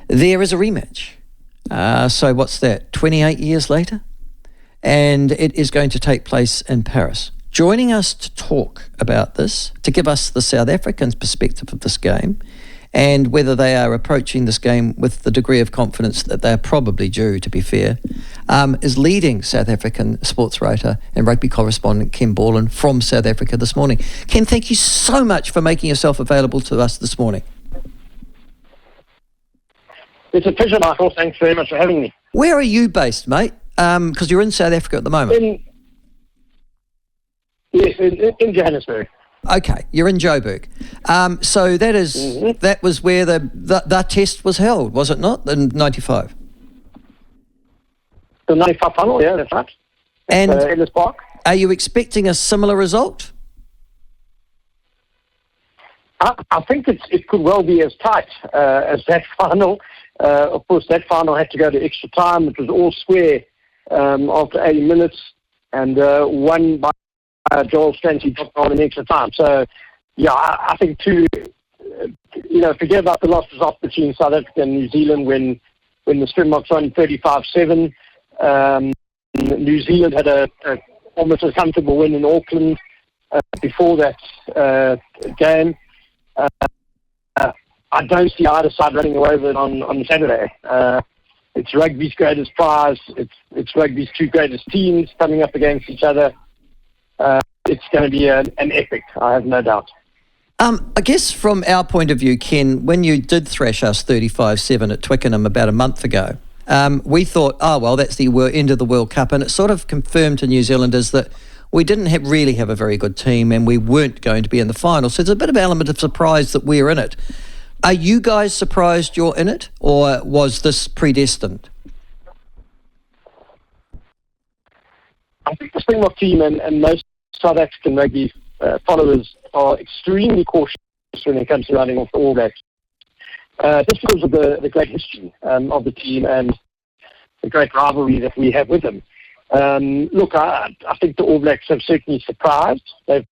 there is a rematch. So what's that, 28 years later? And it is going to take place in Paris. Joining us to talk about this, to give us the South Africans' perspective of this game, and whether they are approaching this game with the degree of confidence that they're probably due, to be fair, is leading South African sports writer and rugby correspondent Ken Borland from South Africa this morning. Ken, thank you so much for making yourself available to us this morning. It's a pleasure, Michael. Thanks very much for having me. Where are you based, mate? Because you're in South Africa at the moment. In Johannesburg. Okay, you're in Joburg. So that is that was where the test was held, was it not, in 95? The 95 final, yeah, that's right. And Ellis Park. Are you expecting a similar result? I think it could well be as tight as that final. Of course, that final had to go to extra time. It was all square after 80 minutes, and won by Joel Stancy dropped on in extra time. So, yeah, I think forget about the loss result between South Africa and New Zealand when the Springboks won 35-7. New Zealand had a almost a comfortable win in Auckland before that game. I don't see either side running away with it on Saturday. It's rugby's greatest prize. It's rugby's two greatest teams coming up against each other. It's going to be an epic, I have no doubt. I guess from our point of view, Ken, when you did thrash us 35-7 at Twickenham about a month ago, we thought, that's the end of the World Cup, and it sort of confirmed to New Zealanders that we didn't really have a very good team and we weren't going to be in the final. So there's a bit of element of surprise that we're in it. Are you guys surprised you're in it, or was this predestined? I think the Springbok team and most South African rugby followers are extremely cautious when it comes to running off the All Blacks. Just because of the great history of the team and the great rivalry that we have with them. Look, I think the All Blacks have certainly surprised. They've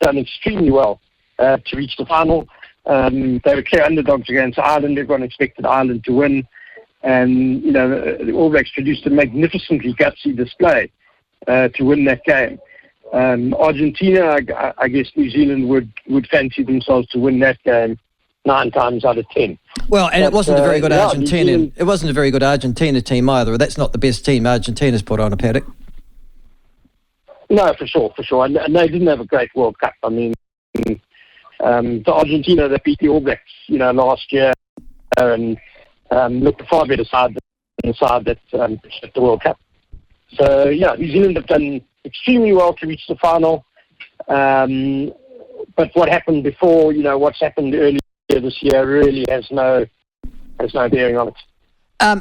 done extremely well to reach the final. They were clear underdogs against Ireland. Everyone expected Ireland to win. And, the All Blacks produced a magnificently gutsy display to win that game. Argentina, I guess New Zealand would fancy themselves to win that game 9 times out of 10. Well, and it wasn't a very good Argentina. It wasn't a very good Argentina team either. That's not the best team Argentina's put on a paddock. No, for sure. And they didn't have a great World Cup. I mean, the Argentina that beat the All Blacks, last year, and looked a far better side than the side that at the World Cup. So, New Zealand have done extremely well to reach the final. But what happened before, what's happened earlier this year really has no bearing on it.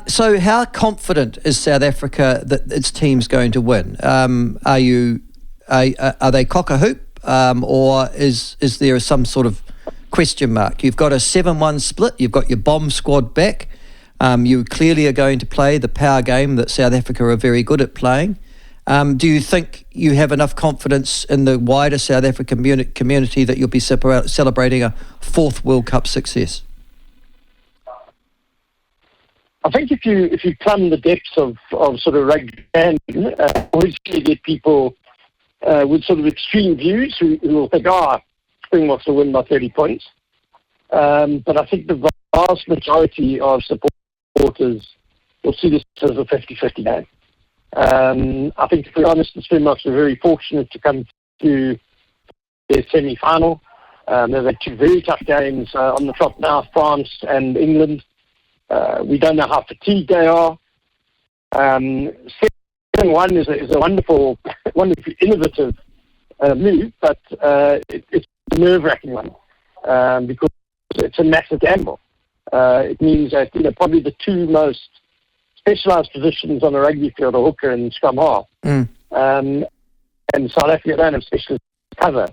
So how confident is South Africa that its team's going to win? Are they cock a hoop, or is there some sort of question mark? You've got a 7-1 split. You've got your bomb squad back. You clearly are going to play the power game that South Africa are very good at playing. Do you think you have enough confidence in the wider South African community that you'll be celebrating a 4th World Cup success? I think if you plumb the depths of sort of rugby, always get people with sort of extreme views who will think, Springboks will win by 30 points. But I think the vast majority of supporters will see this as a 50-50 game. I think, to be honest, the Springboks were very fortunate to come to their semi-final. They've had 2 very tough games on the trot now, France and England. We don't know how fatigued they are. 7-1 is a wonderful, wonderfully innovative move, but it's a nerve-wracking one because it's a massive gamble. It means that probably the 2 most specialised positions on a rugby field are hooker and scrum half. And South Africa don't have specialist cover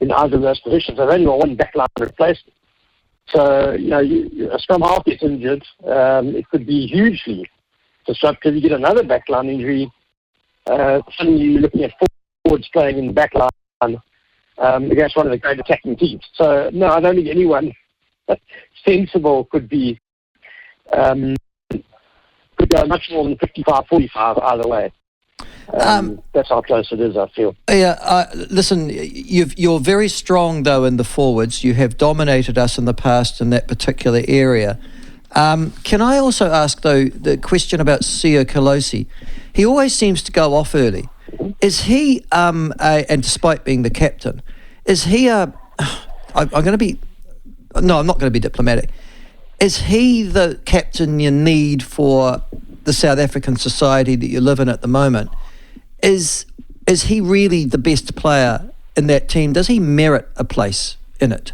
in either of those positions. They've only got one backline replacement. So, a scrum half gets injured, it could be hugely disruptive. You get another backline injury, suddenly you're looking at forwards playing in the backline against one of the great attacking teams. So, no, I don't think anyone sensible could be Could go much more than 55-45 either way. That's how close it is, I feel. Yeah, listen, you're very strong, though, in the forwards. You have dominated us in the past in that particular area. Can I also ask, though, the question about Kolisi? He always seems to go off early. Is he, and despite being the captain, is he I'm not going to be diplomatic. Is he the captain you need for the South African society that you live in at the moment? Is he really the best player in that team? Does he merit a place in it?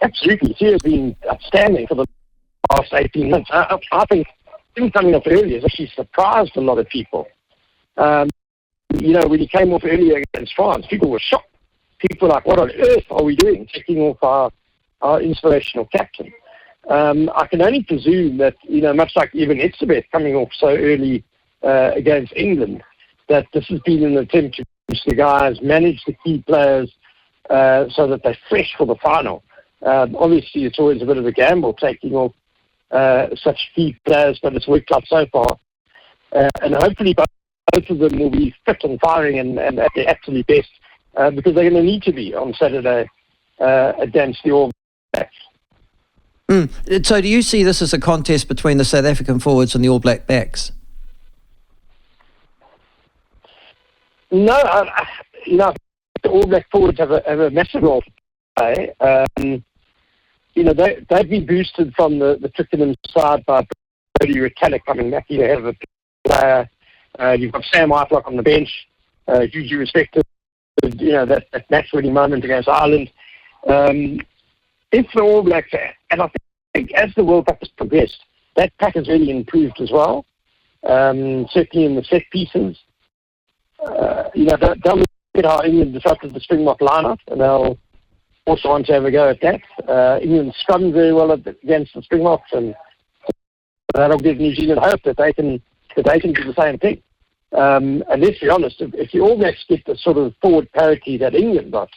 Absolutely. He has been outstanding for the past 18 months. I think him coming off early has actually surprised a lot of people. When he came off earlier against France, people were shocked. People were like, what on earth are we doing, taking off our inspirational captain? I can only presume that, much like even Etzebeth coming off so early against England, that this has been an attempt to push the guys, manage the key players so that they're fresh for the final. Obviously, it's always a bit of a gamble taking off such key players, but it's worked out so far. And hopefully both of them will be fit and firing and at their absolute best because they're going to need to be on Saturday against the All Blacks. So do you see this as a contest between the South African forwards and the All Black backs? No, the All Black forwards have a massive role to play. They've been boosted from the Twickenham side by Brodie Retallick coming back. You have a player. You've got Sam Whitelock on the bench, hugely respected. That match-winning moment against Ireland. If the All Blacks, and I think as the World Cup has progressed, that pack has really improved as well. Certainly in the set pieces. They'll look at how England disrupted the Springbok lineup, and they'll also want to have a go at that. England scrummed very well against the Springboks, and that'll give New Zealand hope that they can do the same thing. And let's be honest, if the All Blacks get the sort of forward parity that England got,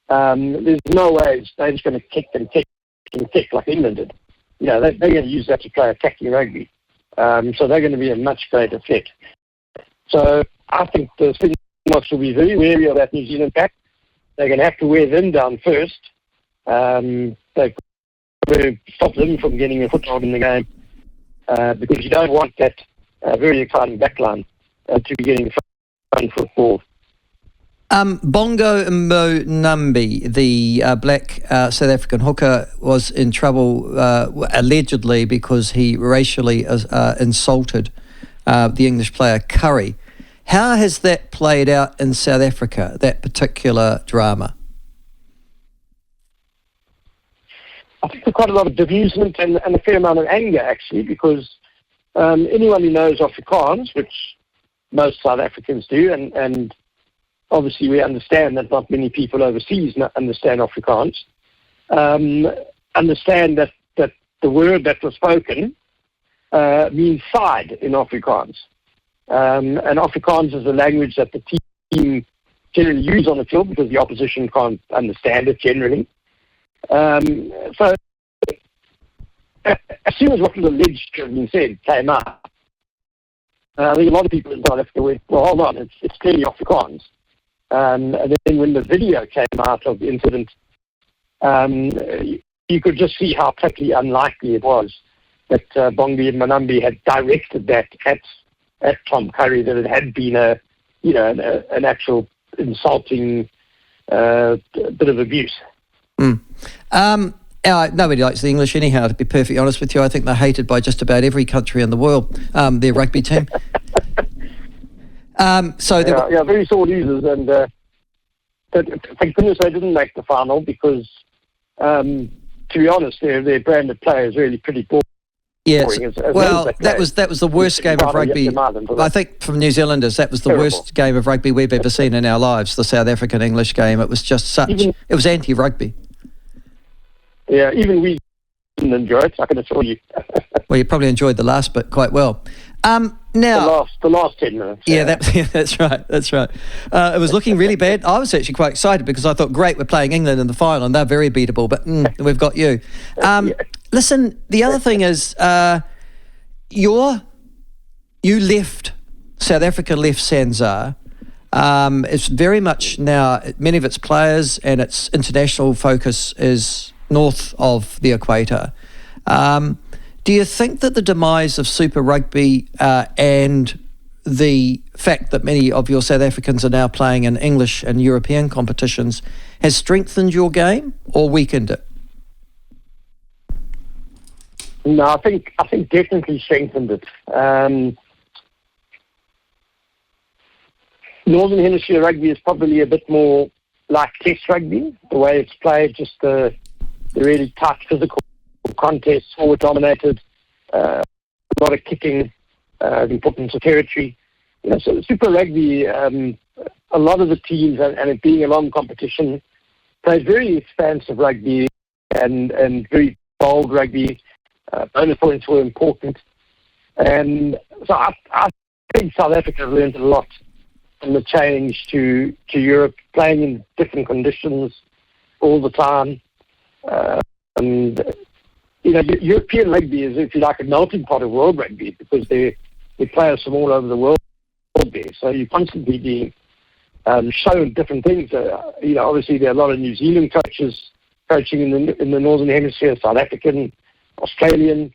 there's no way they're just going to kick like England did. They're going to use that to play attacking rugby. So they're going to be a much greater threat. So I think the Springboks will be very wary of that New Zealand pack. They're going to have to wear them down first. They've got to stop them from getting a foothold in the game because you don't want that very exciting backline to be getting front foot forward. Bongi Mbonambi, the black South African hooker, was in trouble allegedly because he racially insulted the English player Curry. How has that played out in South Africa, that particular drama? I think there's quite a lot of bemusement and a fair amount of anger, actually, because anyone who knows Afrikaans, which most South Africans do, and obviously we understand that not many people overseas understand Afrikaans, understand that the word that was spoken means side in Afrikaans. And Afrikaans is a language that the team generally use on the field because the opposition can't understand it generally. So as soon as what was alleged to have been said came out, I think a lot of people in South Africa went, well, hold on, it's clearly Afrikaans. And then when the video came out of the incident, you could just see how totally unlikely it was that Bongi Mbonambi had directed that at Tom Curry, that it had been an actual insulting bit of abuse. Nobody likes the English anyhow, to be perfectly honest with you. I think they're hated by just about every country in the world, their rugby team. Very sore losers, and thank goodness they didn't make the final because, to be honest, their brand of play is really pretty boring. Yes, that was the worst game of rugby. I think from New Zealanders, that was the worst game of rugby we've ever seen in our lives. The South African English game. It was just it was anti-rugby. Yeah, even we didn't enjoy it, I can assure you. Well, you probably enjoyed the last bit quite well. Now the last 10 minutes. Yeah, that's right. It was looking really bad. I was actually quite excited because I thought, great, we're playing England in the final and they're very beatable, but we've got you. Listen, the other thing is, you left, South Africa left Sanzar. It's very much now, many of its players and its international focus is north of the equator. Do you think that the demise of Super Rugby and the fact that many of your South Africans are now playing in English and European competitions has strengthened your game or weakened it? No, I think definitely strengthened it. Northern Hemisphere rugby is probably a bit more like Test rugby, the way it's played, just the really tight physical contests, forward dominated, a lot of kicking, the importance of territory. So Super Rugby, a lot of the teams, and it being a long competition, played very expansive rugby and very bold rugby. Bonus points were important. And so I think South Africa learned a lot from the change to Europe, playing in different conditions all the time. And, European rugby is, if you like, a melting pot of world rugby because they're players from all over the world there. So you're constantly being shown different things. Obviously there are a lot of New Zealand coaches coaching in the Northern Hemisphere, South African, Australian,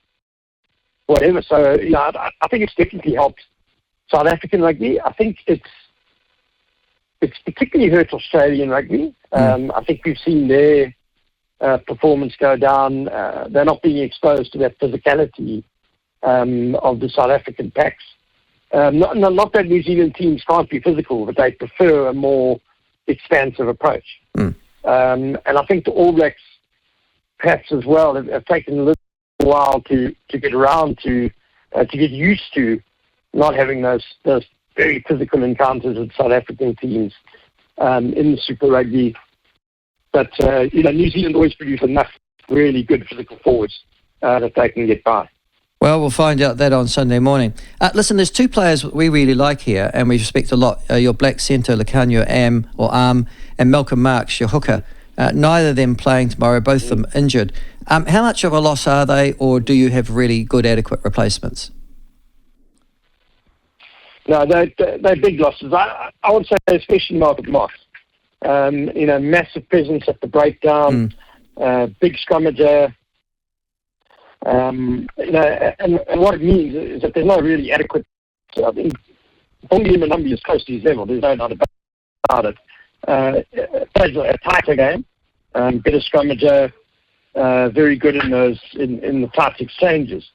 whatever. So, I think it's definitely helped South African rugby. I think it's particularly hurt Australian rugby. I think we've seen their performance go down. They're not being exposed to that physicality of the South African packs. Not that New Zealand teams can't be physical, but they prefer a more expansive approach. And I think the All Blacks, perhaps as well, have taken a little while to get around to get used to not having those very physical encounters with South African teams in the Super Rugby. But, New Zealand always produce enough really good physical forwards that they can get by. Well, we'll find out that on Sunday morning. Listen, there's two players we really like here, and we respect a lot. Your black centre, Lekanyo Arm, and Malcolm Marx, your hooker. Neither of them playing tomorrow, both of them injured. How much of a loss are they, or do you have really good, adequate replacements? No, they're big losses. I would say especially Malcolm Marx. Massive presence at the breakdown, big scrummager. And what it means is that there's not really adequate. I think Bongi Mbonambi is close to his level. There's no doubt about it. Plays a tighter game, better scrummager, very good in the tight exchanges.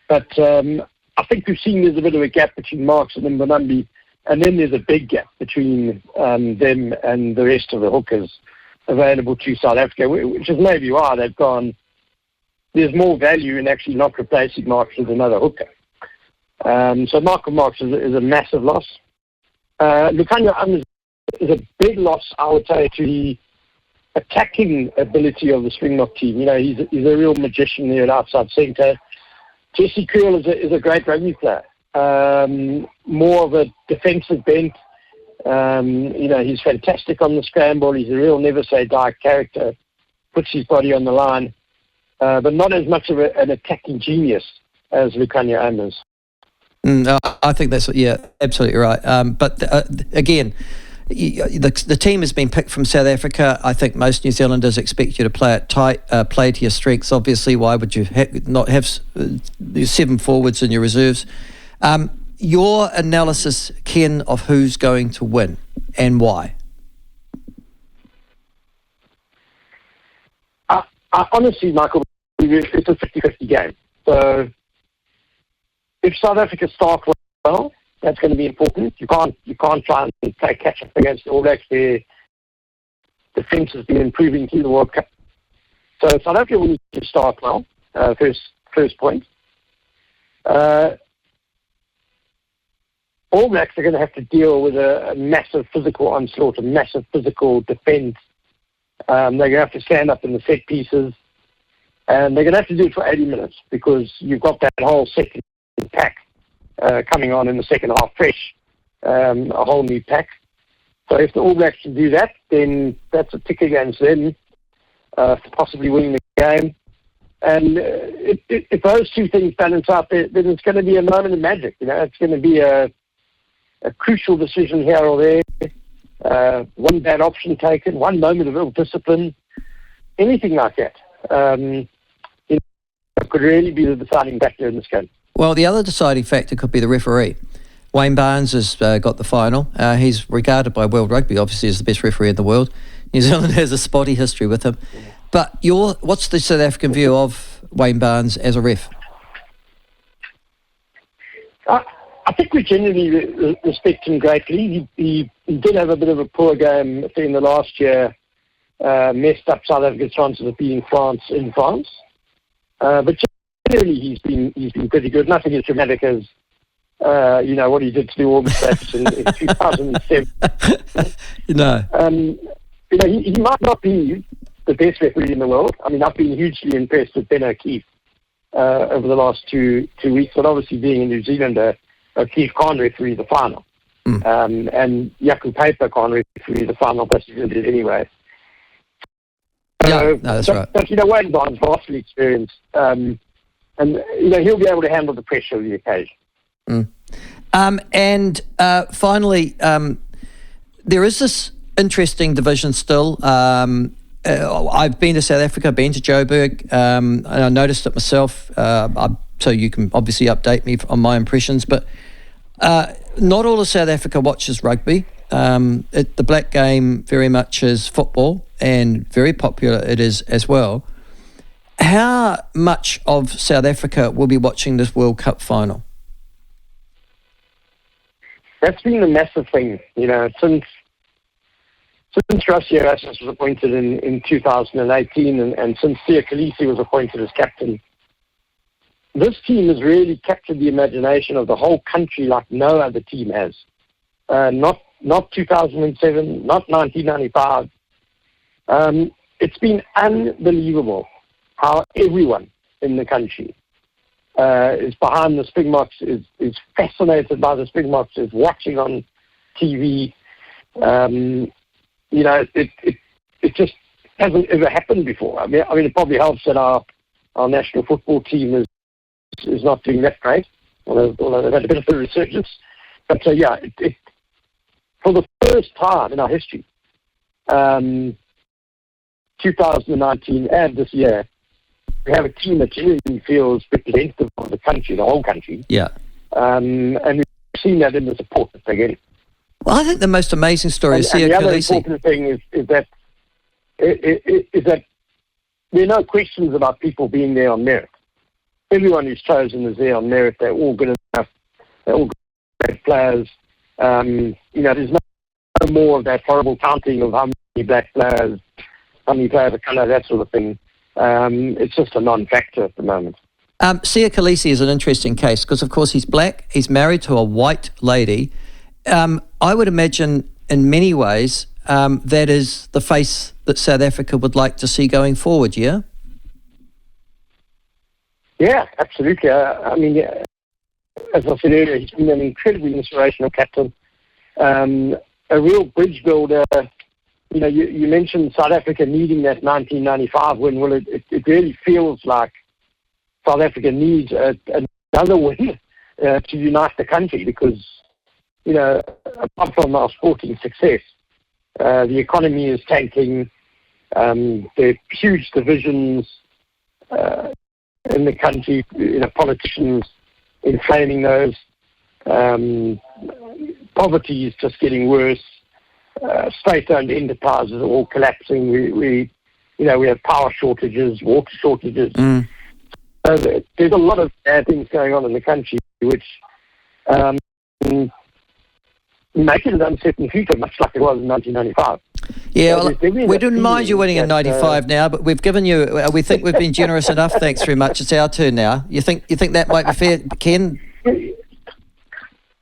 But I think we've seen there's a bit of a gap between Marx and Mbonambi, and then there's a big gap between them and the rest of the hookers available to South Africa, which is maybe why they've gone. There's more value in actually not replacing Marx with another hooker. So Malcolm Marx is a massive loss. Lekanyo is a big loss, I would say, to the attacking ability of the Springbok team. He's a real magician there at outside centre. Jesse Curl is a great rugby player. More of a defensive bent. He's fantastic on the scramble. He's a real never-say-die character. Puts his body on the line. But not as much of an attacking genius as Lekanyo Arm is. I think that's, absolutely right. But again, the team has been picked from South Africa. I think most New Zealanders expect you to play it tight, play to your strengths. Obviously, why would you not have 7 forwards in your reserves? Your analysis, Ken, of who's going to win and why? Honestly, Michael, it's a 50-50 game. So if South Africa start well, that's going to be important. You can't try and play catch up against the All Blacks. Their defence has been improving through the World Cup. So South Africa will need to start well. First point. All Blacks are going to have to deal with a massive physical onslaught, a massive physical defence. They're going to have to stand up in the set pieces, and they're going to have to do it for 80 minutes because you've got that whole second pack coming on in the second half fresh, a whole new pack. So if the All Blacks can do that, then that's a tick against them for possibly winning the game. And if those two things balance out, then it's going to be a moment of magic. It's going to be a crucial decision here or there, one bad option taken, one moment of ill discipline, anything like that. It could really be the deciding factor in this game. Well, the other deciding factor could be the referee. Wayne Barnes has got the final. He's regarded by World Rugby, obviously, as the best referee in the world. New Zealand has a spotty history with him. But what's the South African view of Wayne Barnes as a ref? I think we genuinely respect him greatly. He did have a bit of a poor game in the last year, messed up South Africa's chances of beating France in France. But generally, he's been pretty good. Nothing as dramatic as what he did to the All Blacks in 2007. He might not be the best referee in the world. I mean, I've been hugely impressed with Ben O'Keefe over the last two weeks. But obviously, being in New Zealand, O'Keefe can't referee the final, and Yaku Paper can't referee the final. But he did it anyway. That's right. But Wayne Barnes is vastly experienced, and he'll be able to handle the pressure of the occasion. And finally, there is this interesting division still. I've been to South Africa, been to Joburg, and I noticed it myself. So you can obviously update me on my impressions, but not all of South Africa watches rugby. The black game very much is football, and very popular it is as well. How much of South Africa will be watching this World Cup final? That's been a massive thing, since Rassie Erasmus was appointed in 2018, and since Kolisi was appointed as captain. This team has really captured the imagination of the whole country like no other team has. Not 2007, not 1995. It's been unbelievable how everyone in the country is behind the Springboks, is fascinated by the Springboks, is watching on TV. It just hasn't ever happened before. I mean, it probably helps that our national football team is not doing that great, although they've had a bit of a resurgence. But for the first time in our history, 2019 and this year, we have a team that genuinely feels representative of the country, the whole country. Yeah. And we've seen that in the support that they're getting. Well, I think the most amazing story is the other Kolisi. important thing is that there are no questions about people being there on merit. Everyone who's chosen is there on merit. They're all good enough. They're all great players. There's no more of that horrible counting of how many black players, how many players of colour, that sort of thing. It's just a non-factor at the moment. Kolisi is an interesting case because, of course, he's black. He's married to a white lady. I would imagine in many ways that is the face that South Africa would like to see going forward, yeah? Yeah, absolutely. I mean, as I said earlier, he's been an incredibly inspirational captain, a real bridge builder. You mentioned South Africa needing that 1995 win. Well, it really feels like South Africa needs another win to unite the country because, apart from our sporting success, the economy is tanking. There are huge divisions in the country, politicians inflaming those. Poverty is just getting worse. State-owned enterprises are all collapsing. We have power shortages, water shortages. So there's a lot of bad things going on in the country, which make it an uncertain future, much like it was in 1995. Yeah, well, we didn't mind you winning in 95 now, but we've given you. We think we've been generous enough. Thanks very much. It's our turn now. You think that might be fair, Ken?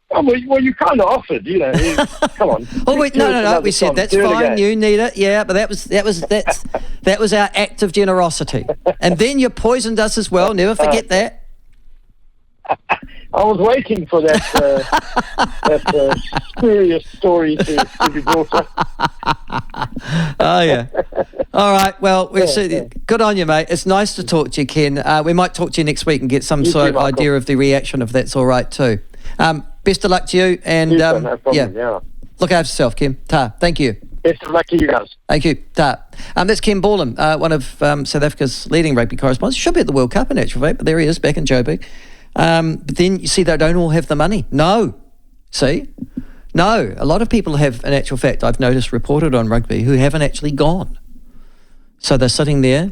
Oh, well, you kind of offered, Come on. Oh wait, no. We said that's fine. You need it, yeah. But that was our act of generosity, and then you poisoned us as well. Never forget that. I was waiting for that spurious story to be brought up. Oh, yeah. All right. Well, good on you, mate. It's nice to talk to you, Ken. We might talk to you next week and get some sort of idea of the reaction, if that's all right, too. Best of luck to you. And, no problem, yeah. Look after yourself, Ken. Ta. Thank you. Best of luck to you guys. Thank you. Ta. That's Ken Borland, one of South Africa's leading rugby correspondents. He should be at the World Cup in actual fact, but there he is, back in Joburg. But then, you see, they don't all have the money. No. See? No. A lot of people have, in actual fact, I've noticed, reported on Rugby, who haven't actually gone. So they're sitting there.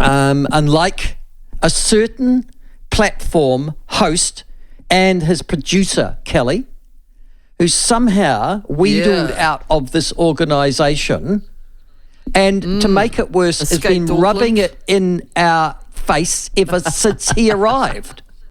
Unlike a certain platform host and his producer, Kelly, who somehow wheedled out of this organisation, and to make it worse, has been rubbing it in our face ever since he arrived.